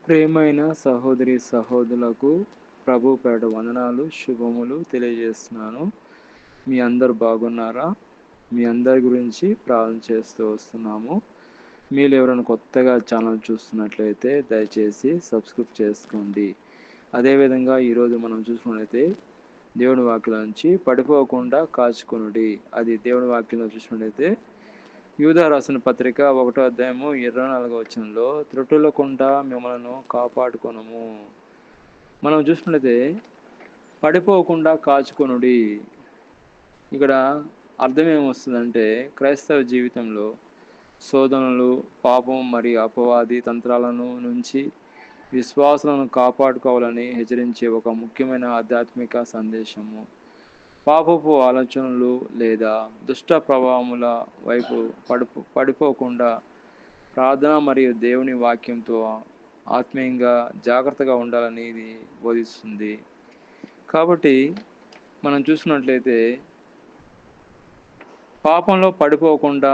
ప్రియమైన సహోదరి సహోదరులకు ప్రభు పేట వందనాలు శుభములు తెలియజేస్తున్నాను. మీ అందరు బాగున్నారా? మీ అందరి గురించి ప్రార్థన చేస్తూ వస్తున్నాము. మీరు ఎవరైనా కొత్తగా ఛానల్ చూస్తున్నట్లయితే దయచేసి సబ్స్క్రైబ్ చేసుకోండి. అదేవిధంగా ఈరోజు మనం చూసుకున్నట్లయితే దేవుని వాక్యం నుంచి పడిపోకుండా కాచుకొనుడి. అది దేవుని వాక్యంలో చూసినట్లయితే యూదా రాసిన పత్రిక 1వ అధ్యాయము 24వ వచనంలో త్రుటులకుండా మిమ్మల్ని కాపాడుకొనుము. మనం చూసినట్లయితే పడిపోకుండా కాచుకొనుడి. ఇక్కడ అర్థం ఏమొస్తుందంటే క్రైస్తవ జీవితంలో శోధనలు, పాపం మరియు అపవాది తంత్రాలను నుంచి విశ్వాసాలను కాపాడుకోవాలని హెచ్చరించే ఒక ముఖ్యమైన ఆధ్యాత్మిక సందేశము. పాపపు ఆలోచనలు లేదా దుష్ట ప్రభావముల వైపు పడిపోకుండా ప్రార్థన మరియు దేవుని వాక్యంతో ఆత్మీయంగా జాగ్రత్తగా ఉండాలని ఇది బోధిస్తుంది. కాబట్టి మనం చూసినట్లయితే పాపంలో పడిపోకుండా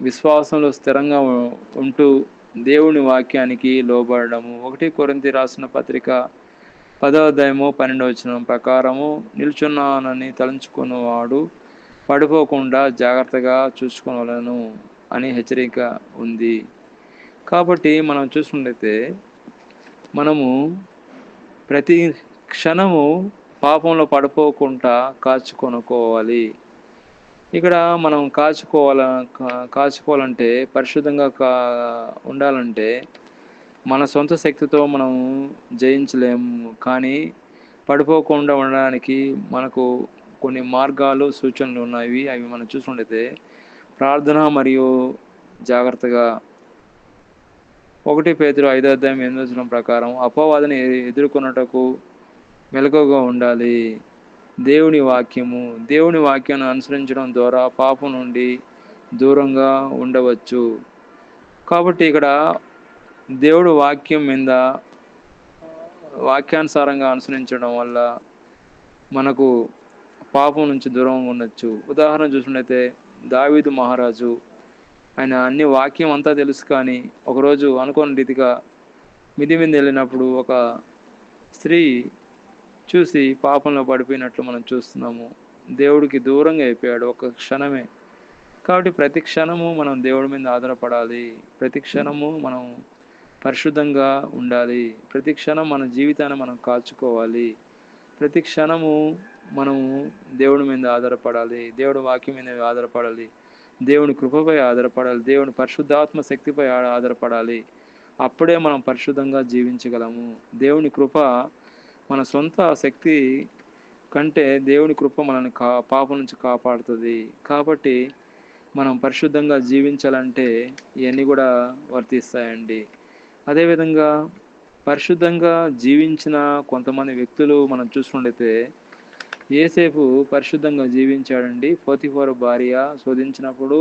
విశ్వాసంలో స్థిరంగా ఉంటూ దేవుని వాక్యానికి లోబడము. 1 కొరింథీ రాసిన పత్రిక 10వ అధ్యాయము 12వ వచనం ప్రకారము నిల్చున్నానని తలంచుకున్నవాడు పడిపోకుండా జాగ్రత్తగా చూసుకోవాలను అని హెచ్చరిక ఉంది. కాబట్టి మనం చూసుకున్నట్లయితే మనము ప్రతి క్షణము పాపంలో పడిపోకుండా కాచుకొనుకోవాలి. ఇక్కడ మనం కాచుకోవాలంటే పరిశుద్ధంగా ఉండాలంటే మన సొంత శక్తితో మనం జయించలేము. కానీ పడిపోకుండా ఉండడానికి మనకు కొన్ని మార్గాలు సూచనలు ఉన్నాయి. అవి మనం చూసుకుంటే ప్రార్థన మరియు జాగ్రత్తగా 1 పేతురు 5వ అధ్యాయం 8వ వచనం ప్రకారం అపవాదిని ఎదుర్కొనుటకు మెలకువగా ఉండాలి. దేవుని వాక్యాన్ని అనుసరించడం ద్వారా పాపం నుండి దూరంగా ఉండవచ్చు. కాబట్టి ఇక్కడ దేవుడు వాక్యానుసారంగా అనుసరించడం వల్ల మనకు పాపం నుంచి దూరంగా ఉండొచ్చు. ఉదాహరణ చూసినట్లయితే దావీదు మహారాజు, ఆయన అన్ని వాక్యం అంతా తెలుసు, కానీ ఒకరోజు అనుకోని రీతిగా మిది మీద వెళ్ళినప్పుడు ఒక స్త్రీ చూసి పాపంలో పడిపోయినట్లు మనం చూస్తున్నాము. దేవుడికి దూరంగా అయిపోయాడు ఒక క్షణమే. కాబట్టి ప్రతి క్షణము మనం దేవుడి మీద ఆధారపడాలి. ప్రతి క్షణము మనం పరిశుద్ధంగా ఉండాలి. ప్రతి క్షణం మన జీవితాన్ని మనం కాచుకోవాలి. ప్రతి క్షణము మనము దేవుడి మీద ఆధారపడాలి. దేవుడి వాక్యం మీద ఆధారపడాలి. దేవుని కృపపై ఆధారపడాలి. దేవుని పరిశుద్ధాత్మ శక్తిపై ఆధారపడాలి. అప్పుడే మనం పరిశుద్ధంగా జీవించగలము. దేవుని కృప మన సొంత శక్తి కంటే దేవుని కృప మనల్ని పాపం నుంచి కాపాడుతుంది. కాబట్టి మనం పరిశుద్ధంగా జీవించాలంటే ఇవన్నీ కూడా వర్తిస్తాయండి. అదేవిధంగా పరిశుద్ధంగా జీవించిన కొంతమంది వ్యక్తులు మనం చూసుకుంటే యోసేపు పరిశుద్ధంగా జీవించాడండి. పోతిఫరు భార్య శోధించినప్పుడు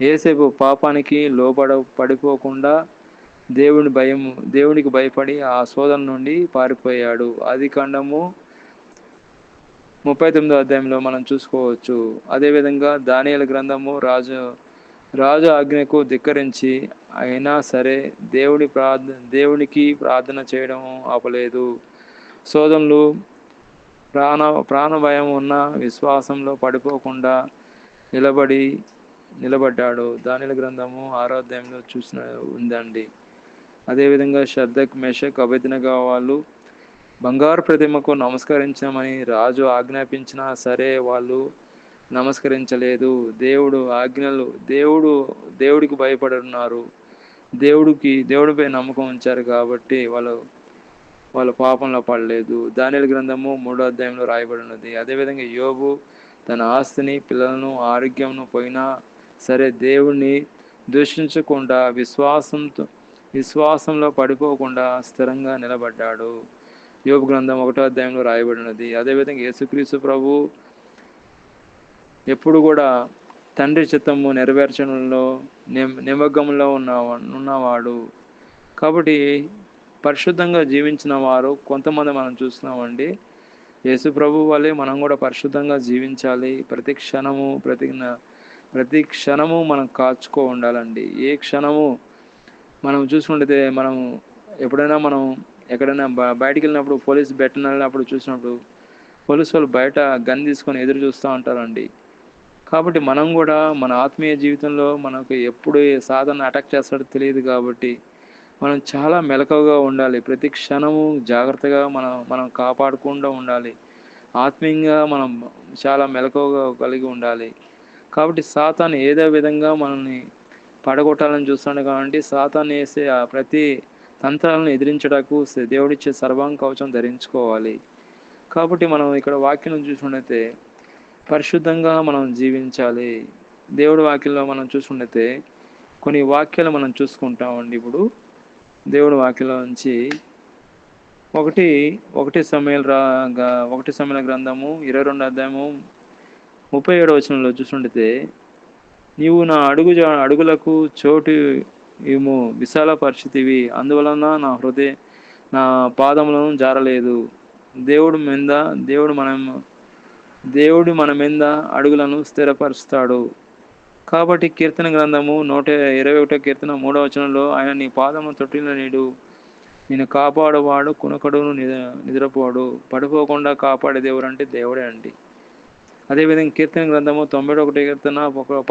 యోసేపు పాపానికి పడిపోకుండా దేవునికి భయపడి ఆ శోధన నుండి పారిపోయాడు. ఆదికాండము 39వ అధ్యాయంలో మనం చూసుకోవచ్చు. అదేవిధంగా దానియేలు గ్రంథము రాజు ఆజ్ఞకు ధిక్కరించి అయినా సరే దేవునికి ప్రార్థన చేయడం ఆపలేదు. శోధనలు ప్రాణ భయం ఉన్న విశ్వాసంలో పడిపోకుండా నిలబడ్డాడు. దానియేలు గ్రంథము 6వ అధ్యాయంలో ఉందండి. అదేవిధంగా షద్రక్ మేషక్ అబేద్నెగో వాళ్ళు బంగారు ప్రతిమకు నమస్కరించమని రాజు ఆజ్ఞాపించినా సరే వాళ్ళు నమస్కరించలేదు. దేవుడికి భయపడున్నారు. దేవుడిపై నమ్మకం ఉంచారు కాబట్టి వాళ్ళ పాపంలో పడలేదు. దానియేలు గ్రంథము 3వ అధ్యాయంలో రాయబడి ఉన్నది. అదేవిధంగా యోబు తన ఆస్తిని, పిల్లలను, ఆరోగ్యంను పోయినా సరే దేవుణ్ణి దూషించకుండా విశ్వాసంలో పడిపోకుండా స్థిరంగా నిలబడ్డాడు. యోబు గ్రంథం 1వ అధ్యాయంలో రాయబడినది. అదేవిధంగా యేసుక్రీస్తు ప్రభు ఎప్పుడు కూడా తండ్రి చిత్తము నెరవేర్చడంలో నిమగ్నంలో ఉన్నవాడు. కాబట్టి పరిశుద్ధంగా జీవించిన వారు కొంతమంది మనం చూస్తున్నామండి. యేసు ప్రభు వల్లే మనం కూడా పరిశుద్ధంగా జీవించాలి. ప్రతి క్షణము మనం కాచుకో ఉండాలండి. ఏ క్షణము మనం చూసుకుంటే మనం ఎప్పుడైనా మనం ఎక్కడైనా బయటికి వెళ్ళినప్పుడు పోలీస్ బెట్టన వెళ్ళినప్పుడు చూసినప్పుడు పోలీసు వాళ్ళు బయట గన్ తీసుకొని ఎదురు చూస్తూ ఉంటారండి. కాబట్టి మనం కూడా మన ఆత్మీయ జీవితంలో మనకు ఎప్పుడు ఏ సాధన అటాక్ చేస్తాడో తెలియదు కాబట్టి మనం చాలా మెలకువగా ఉండాలి. ప్రతి క్షణము జాగ్రత్తగా మనం కాపాడుకుంటూ ఉండాలి. ఆత్మీయంగా మనం చాలా మెలకువగా కలిగి ఉండాలి. కాబట్టి సాతాను ఏదో విధంగా మనల్ని పడగొట్టాలని చూస్తున్నాడు కాబట్టి సాతాను వేసే ఆ ప్రతి తంత్రాలను ఎదిరించడానికి దేవుడిచ్చే సర్వాంగ కవచం ధరించుకోవాలి. కాబట్టి మనం ఇక్కడ వాక్యం చూసుకున్నట్లయితే పరిశుద్ధంగా మనం జీవించాలి. దేవుడి వాక్యంలో మనం చూసుకున్నట్లయితే కొన్ని వాక్యాలు మనం చూసుకుంటామండి. ఇప్పుడు దేవుడి వాక్యంలో నుంచి ఒకటి సమూయేలు గ్రంథము 22 అధ్యాయము 37 వచనంలో చూసుకుంటే, నీవు నా అడుగులకు చోటు ఇమ్ము, విశాలపరిచితివి, అందువలన నా పాదములను జారలేదు. దేవుడు మన మీద అడుగులను స్థిరపరుస్తాడు. కాబట్టి కీర్తన గ్రంథము 121 కీర్తన 3వ వచనంలో, ఆయన నీ పాదము తొట్టిన నీడు, నేను కాపాడువాడు కునకడును నిద్రపోడు. పడిపోకుండా కాపాడే దేవుడు అంటే దేవుడే అండి. అదేవిధంగా కీర్తన గ్రంథము 91 కీర్తన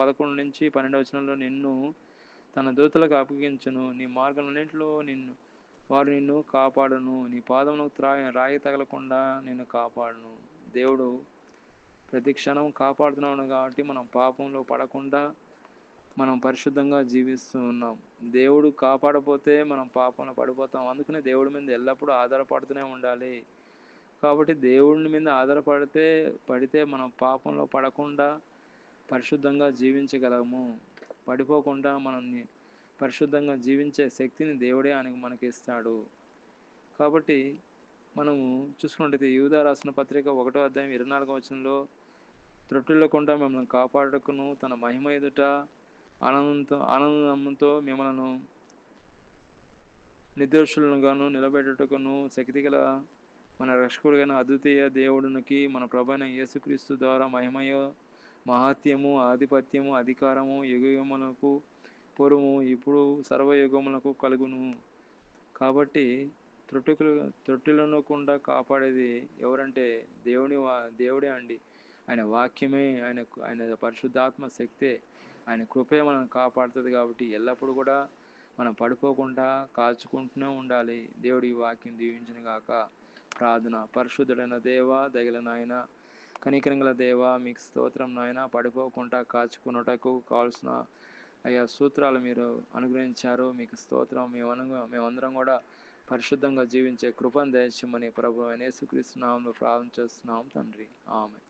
11 నుంచి 12 వచనంలో, నిన్ను తన దూతలకు అప్పగించును, నీ మార్గములన్నింటిలో వారు నిన్ను కాపాడును, నీ పాదములకు రాయి తగలకుండా నిన్ను కాపాడును. దేవుడు ప్రతి క్షణం కాపాడుతున్నాడు కాబట్టి మనం పాపంలో పడకుండా మనం పరిశుద్ధంగా జీవిస్తూ ఉన్నాం. దేవుడు కాపాడపోతే మనం పాపంలో పడిపోతాం. అందుకనే దేవుడి మీద ఎల్లప్పుడూ ఆధారపడుతూనే ఉండాలి. కాబట్టి దేవుడి మీద పడితే మనం పాపంలో పడకుండా పరిశుద్ధంగా జీవించగలము. పడిపోకుండా మనల్ని పరిశుద్ధంగా జీవించే శక్తిని దేవుడే మనకి ఇస్తాడు. కాబట్టి మనము చూసుకున్నట్లయితే యూదా రాసిన పత్రిక 1వ అధ్యాయం 24వ వచనంలో, త్రొట్టిల్లకుండా మిమ్మల్ని కాపాడుటకును తన మహిమ ఎదుట ఆనందంతో మిమ్మల్ని నిర్దోషులుగాను నిలబెట్టుటకును శక్తిగల మన రక్షకుడైన అద్వితీయ దేవునికి మన ప్రభువైన యేసుక్రీస్తు ద్వారా మహిమయో మహాత్యము ఆధిపత్యము అధికారము యుగములకు పూర్వము ఇప్పుడు సర్వయుగములకు కలుగును. కాబట్టి త్రొట్టిల్లకుండా కాపాడేది ఎవరంటే దేవుడే అండి. ఆయన వాక్యమే, ఆయన పరిశుద్ధాత్మ శక్తే, ఆయన కృపే మనల్ని కాపాడుతుంది. కాబట్టి ఎల్లప్పుడూ కూడా మనం పడిపోకుండా కాచుకుంటూనే ఉండాలి. దేవుడి ఈ వాక్యం దీవించిన గాక. ప్రార్థన. పరిశుద్ధుడైన దేవ, దయగల నాయన, కనికరం గల దేవ, మీకు స్తోత్రం నాయన. పడిపోకుండా కాచుకున్నటకు కావాల్సిన సూత్రాలు మీరు అనుగ్రహించారు. మీకు స్తోత్రం. మేమందరం కూడా పరిశుద్ధంగా జీవించే కృపను దయచేయమని ప్రభువైన యేసుక్రీస్తు నామములో ప్రార్థన చేస్తున్నాం తండ్రి. ఆమేన్.